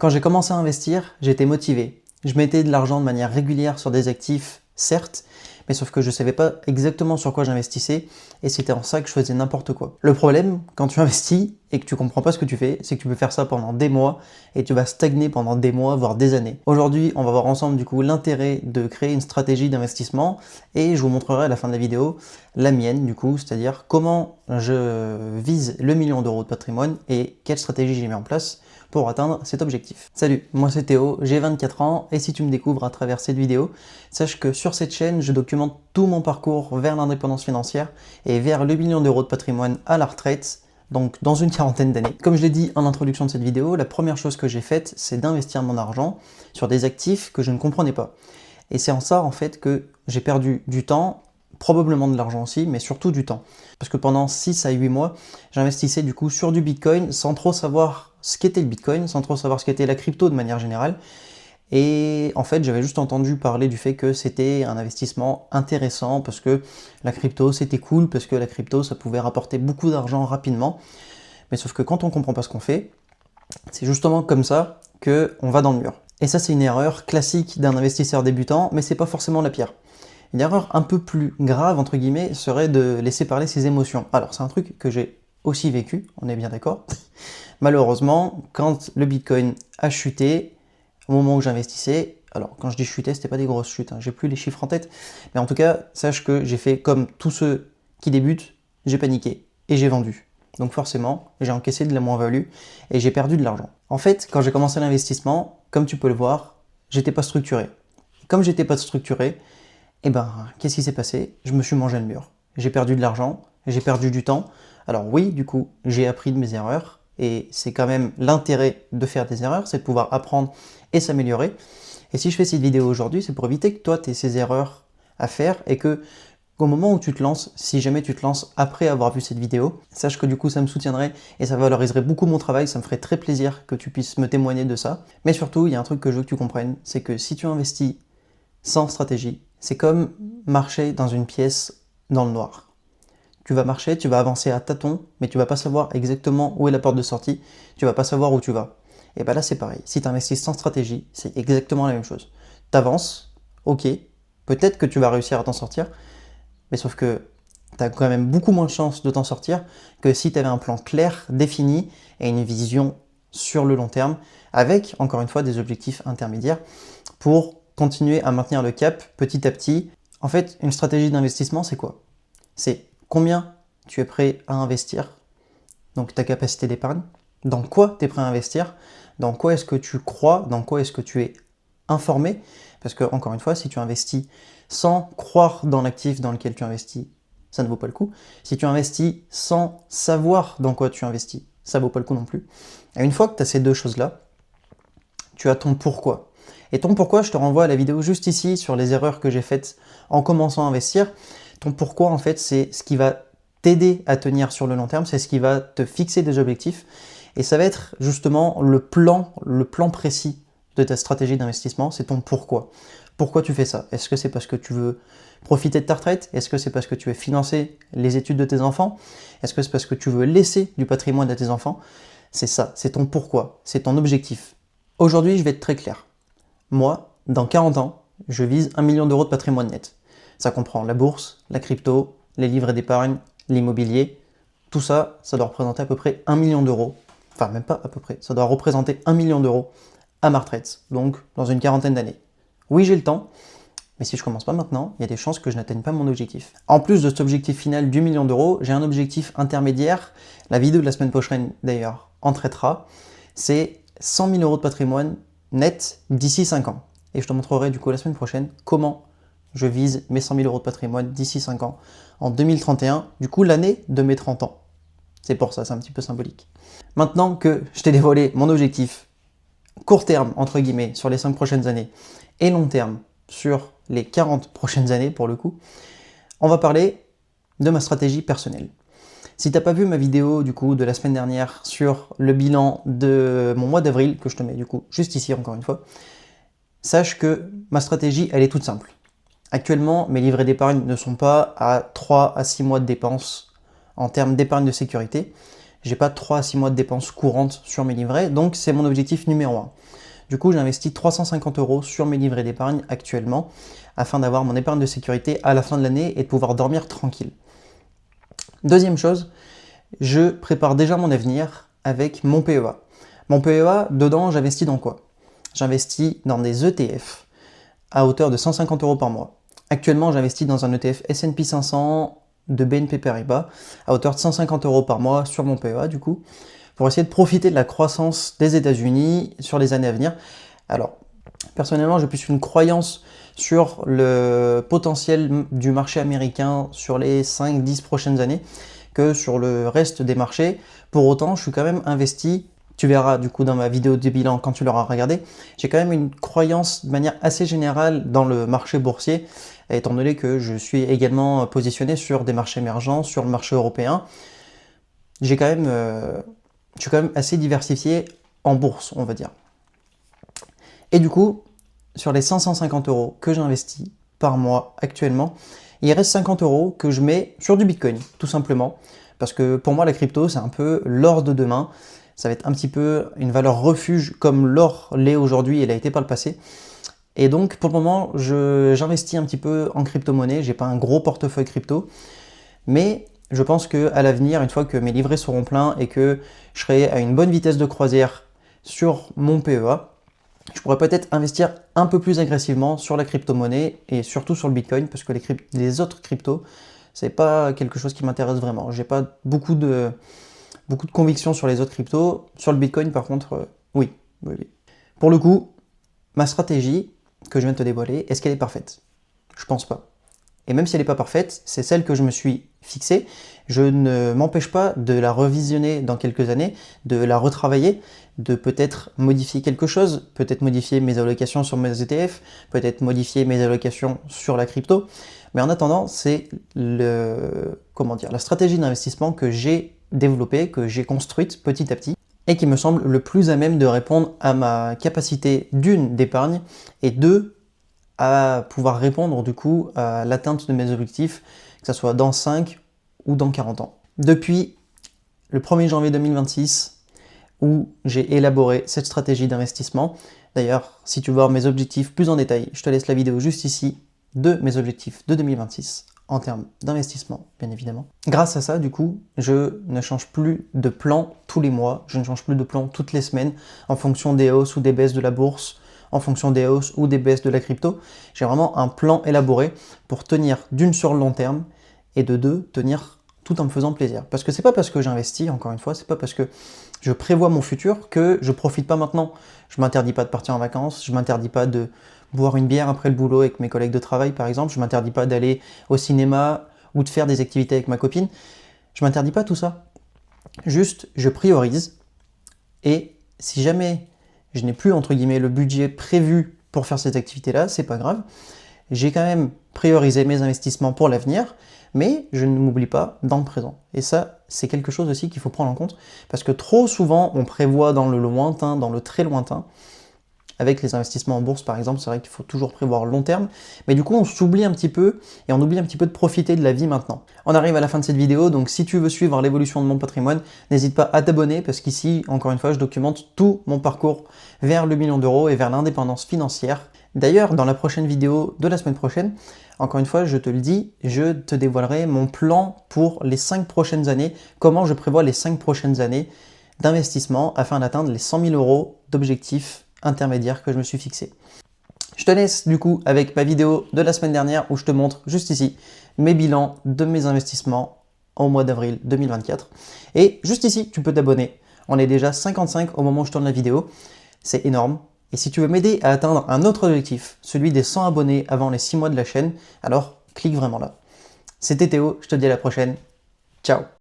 Quand j'ai commencé à investir, j'étais motivé. Je mettais de l'argent de manière régulière sur des actifs, certes, mais sauf que je ne savais pas exactement sur quoi j'investissais et c'était en ça que je faisais n'importe quoi. Le problème, quand tu investis et que tu comprends pas ce que tu fais, c'est que tu peux faire ça pendant des mois et tu vas stagner pendant des mois, voire des années. Aujourd'hui, on va voir ensemble du coup l'intérêt de créer une stratégie d'investissement et je vous montrerai à la fin de la vidéo la mienne du coup, c'est-à-dire comment je vise le million d'euros de patrimoine et quelle stratégie j'ai mis en place pour atteindre cet objectif. Salut, moi c'est Théo, j'ai 24 ans et si tu me découvres à travers cette vidéo, sache que sur cette chaîne, je documente tout mon parcours vers l'indépendance financière et vers le million d'euros de patrimoine à la retraite, donc dans une quarantaine d'années. Comme je l'ai dit en introduction de cette vidéo, la première chose que j'ai faite, c'est d'investir mon argent sur des actifs que je ne comprenais pas. Et c'est en ça en fait que j'ai perdu du temps, probablement de l'argent aussi, mais surtout du temps. Parce que pendant 6 à 8 mois, j'investissais du coup sur du Bitcoin sans trop savoir ce qu'était le Bitcoin, sans trop savoir ce qu'était la crypto de manière générale. Et en fait, j'avais juste entendu parler du fait que c'était un investissement intéressant parce que la crypto, c'était cool, parce que la crypto, ça pouvait rapporter beaucoup d'argent rapidement. Mais sauf que quand on comprend pas ce qu'on fait, c'est justement comme ça qu'on va dans le mur. Et ça, c'est une erreur classique d'un investisseur débutant, mais c'est pas forcément la pire. Une erreur un peu plus grave, entre guillemets, serait de laisser parler ses émotions. Alors, c'est un truc que j'ai aussi vécu, on est bien d'accord. Malheureusement, quand le Bitcoin a chuté, au moment où j'investissais, alors quand je dis chuter, c'était pas des grosses chutes, hein, j'ai plus les chiffres en tête, mais en tout cas, sache que j'ai fait comme tous ceux qui débutent, j'ai paniqué et j'ai vendu. Donc forcément, j'ai encaissé de la moins-value et j'ai perdu de l'argent. En fait, quand j'ai commencé l'investissement, comme tu peux le voir, j'étais pas structuré. Et comme j'étais pas structuré, eh ben, qu'est-ce qui s'est passé? Je me suis mangé le mur. J'ai perdu de l'argent, j'ai perdu du temps. Alors oui, du coup, j'ai appris de mes erreurs, et c'est quand même l'intérêt de faire des erreurs, c'est de pouvoir apprendre et s'améliorer. Et si je fais cette vidéo aujourd'hui, c'est pour éviter que toi, tu aies ces erreurs à faire, et que au moment où tu te lances, si jamais tu te lances après avoir vu cette vidéo, sache que du coup, ça me soutiendrait, et ça valoriserait beaucoup mon travail, ça me ferait très plaisir que tu puisses me témoigner de ça. Mais surtout, il y a un truc que je veux que tu comprennes, c'est que si tu investis sans stratégie, c'est comme marcher dans une pièce dans le noir. Tu vas marcher, tu vas avancer à tâtons, mais tu vas pas savoir exactement où est la porte de sortie, tu vas pas savoir où tu vas. Et bien là c'est pareil, si tu investis sans stratégie, c'est exactement la même chose. Tu avances, ok, peut-être que tu vas réussir à t'en sortir, mais sauf que tu as quand même beaucoup moins de chances de t'en sortir que si tu avais un plan clair, défini, et une vision sur le long terme, avec, encore une fois, des objectifs intermédiaires pour continuer à maintenir le cap petit à petit. En fait, une stratégie d'investissement, c'est quoi? C'est combien tu es prêt à investir, donc ta capacité d'épargne, dans quoi tu es prêt à investir, dans quoi est-ce que tu crois, dans quoi est-ce que tu es informé, parce que encore une fois, si tu investis sans croire dans l'actif dans lequel tu investis, ça ne vaut pas le coup. Si tu investis sans savoir dans quoi tu investis, ça ne vaut pas le coup non plus. Et une fois que tu as ces deux choses-là, tu as ton pourquoi. Et ton pourquoi, je te renvoie à la vidéo juste ici sur les erreurs que j'ai faites en commençant à investir. Ton pourquoi, en fait, c'est ce qui va t'aider à tenir sur le long terme, c'est ce qui va te fixer des objectifs. Et ça va être justement le plan précis de ta stratégie d'investissement, c'est ton pourquoi. Pourquoi tu fais ça? Est-ce que c'est parce que tu veux profiter de ta retraite? Est-ce que c'est parce que tu veux financer les études de tes enfants? Est-ce que c'est parce que tu veux laisser du patrimoine à tes enfants? C'est ça, c'est ton pourquoi, c'est ton objectif. Aujourd'hui, je vais être très clair. Moi, dans 40 ans, je vise 1 million d'euros de patrimoine net. Ça comprend la bourse, la crypto, les livrets d'épargne, l'immobilier. Tout ça, ça doit représenter à peu près 1 million d'euros. Enfin, même pas à peu près. Ça doit représenter 1 million d'euros à ma retraite. Donc, dans une quarantaine d'années. Oui, j'ai le temps. Mais si je commence pas maintenant, il y a des chances que je n'atteigne pas mon objectif. En plus de cet objectif final du million d'euros, j'ai un objectif intermédiaire. La vidéo de la semaine prochaine, d'ailleurs, en traitera. C'est 100 000 euros de patrimoine net d'ici 5 ans. Et je te montrerai du coup la semaine prochaine comment je vise mes 100 000 euros de patrimoine d'ici 5 ans, en 2031, du coup l'année de mes 30 ans. C'est pour ça, c'est un petit peu symbolique. Maintenant que je t'ai dévoilé mon objectif court terme, entre guillemets, sur les 5 prochaines années, et long terme, sur les 40 prochaines années pour le coup, on va parler de ma stratégie personnelle. Si tu n'as pas vu ma vidéo du coup de la semaine dernière sur le bilan de mon mois d'avril, que je te mets du coup juste ici encore une fois, sache que ma stratégie elle est toute simple. Actuellement, mes livrets d'épargne ne sont pas à 3 à 6 mois de dépenses en termes d'épargne de sécurité. J'ai pas 3 à 6 mois de dépenses courantes sur mes livrets, donc c'est mon objectif numéro 1. Du coup, j'investis 350 € sur mes livrets d'épargne actuellement, afin d'avoir mon épargne de sécurité à la fin de l'année et de pouvoir dormir tranquille. Deuxième chose, je prépare déjà mon avenir avec mon PEA. Mon PEA, dedans, j'investis dans quoi? J'investis dans des ETF à hauteur de 150 € par mois. Actuellement, j'investis dans un ETF S&P 500 de BNP Paribas à hauteur de 150 € par mois sur mon PEA du coup, pour essayer de profiter de la croissance des États-Unis sur les années à venir. Alors, personnellement, j'ai plus une croyance sur le potentiel du marché américain sur les 5-10 prochaines années que sur le reste des marchés. Pour autant, je suis quand même investi. Tu verras du coup dans ma vidéo de bilan quand tu l'auras regardé. J'ai quand même une croyance de manière assez générale dans le marché boursier, étant donné que je suis également positionné sur des marchés émergents, sur le marché européen. Je suis quand même assez diversifié en bourse, on va dire. Et du coup, sur les 550 € que j'investis par mois actuellement, il reste 50 € que je mets sur du Bitcoin, tout simplement. Parce que pour moi, la crypto, c'est un peu l'or de demain. Ça va être un petit peu une valeur refuge comme l'or l'est aujourd'hui et l'a été par le passé. Et donc, pour le moment, j'investis un petit peu en crypto-monnaie. J'ai pas un gros portefeuille crypto. Mais je pense qu'à l'avenir, une fois que mes livrets seront pleins et que je serai à une bonne vitesse de croisière sur mon PEA, je pourrais peut-être investir un peu plus agressivement sur la crypto-monnaie et surtout sur le Bitcoin, parce que les autres cryptos, c'est pas quelque chose qui m'intéresse vraiment. J'ai pas beaucoup de conviction sur les autres cryptos. Sur le Bitcoin, par contre, oui. Pour le coup, ma stratégie que je viens de te dévoiler, est-ce qu'elle est parfaite? Je pense pas. Et même si elle n'est pas parfaite, c'est celle que je me suis fixée. Je ne m'empêche pas de la revisionner dans quelques années, de la retravailler, de peut-être modifier quelque chose, peut-être modifier mes allocations sur mes ETF, peut-être modifier mes allocations sur la crypto. Mais en attendant, c'est la stratégie d'investissement que j'ai développée, que j'ai construite petit à petit, et qui me semble le plus à même de répondre à ma capacité d'une d'épargne, et deux, à pouvoir répondre du coup à l'atteinte de mes objectifs, que ce soit dans 5 ou dans 40 ans. Depuis le 1er janvier 2026, où j'ai élaboré cette stratégie d'investissement. D'ailleurs, si tu veux voir mes objectifs plus en détail, je te laisse la vidéo juste ici de mes objectifs de 2026 en termes d'investissement, bien évidemment. Grâce à ça, du coup, je ne change plus de plan tous les mois, je ne change plus de plan toutes les semaines en fonction des hausses ou des baisses de la bourse, en fonction des hausses ou des baisses de la crypto. J'ai vraiment un plan élaboré pour tenir d'une sur le long terme et de deux, tenir tout en me faisant plaisir. Parce que c'est pas parce que j'investis, encore une fois, c'est pas parce que je prévois mon futur que je profite pas maintenant. Je m'interdis pas de partir en vacances, je m'interdis pas de boire une bière après le boulot avec mes collègues de travail par exemple, je m'interdis pas d'aller au cinéma ou de faire des activités avec ma copine. Je m'interdis pas tout ça. Juste, je priorise et si jamais je n'ai plus entre guillemets le budget prévu pour faire ces activités-là, c'est pas grave. J'ai quand même priorisé mes investissements pour l'avenir, mais je ne m'oublie pas dans le présent. Et ça, c'est quelque chose aussi qu'il faut prendre en compte, parce que trop souvent, on prévoit dans le lointain, dans le très lointain. Avec les investissements en bourse, par exemple, c'est vrai qu'il faut toujours prévoir long terme, mais du coup, on s'oublie un petit peu, et on oublie un petit peu de profiter de la vie maintenant. On arrive à la fin de cette vidéo, donc si tu veux suivre l'évolution de mon patrimoine, n'hésite pas à t'abonner, parce qu'ici, encore une fois, je documente tout mon parcours vers le million d'euros et vers l'indépendance financière. D'ailleurs, dans la prochaine vidéo de la semaine prochaine, encore une fois, je te le dis, je te dévoilerai mon plan pour les 5 prochaines années, comment je prévois les 5 prochaines années d'investissement afin d'atteindre les 100 000 € d'objectifs intermédiaires que je me suis fixé. Je te laisse du coup avec ma vidéo de la semaine dernière où je te montre juste ici mes bilans de mes investissements au mois d'avril 2024. Et juste ici, tu peux t'abonner. On est déjà 55 au moment où je tourne la vidéo. C'est énorme. Et si tu veux m'aider à atteindre un autre objectif, celui des 100 abonnés avant les 6 mois de la chaîne, alors clique vraiment là. C'était Théo, je te dis à la prochaine. Ciao!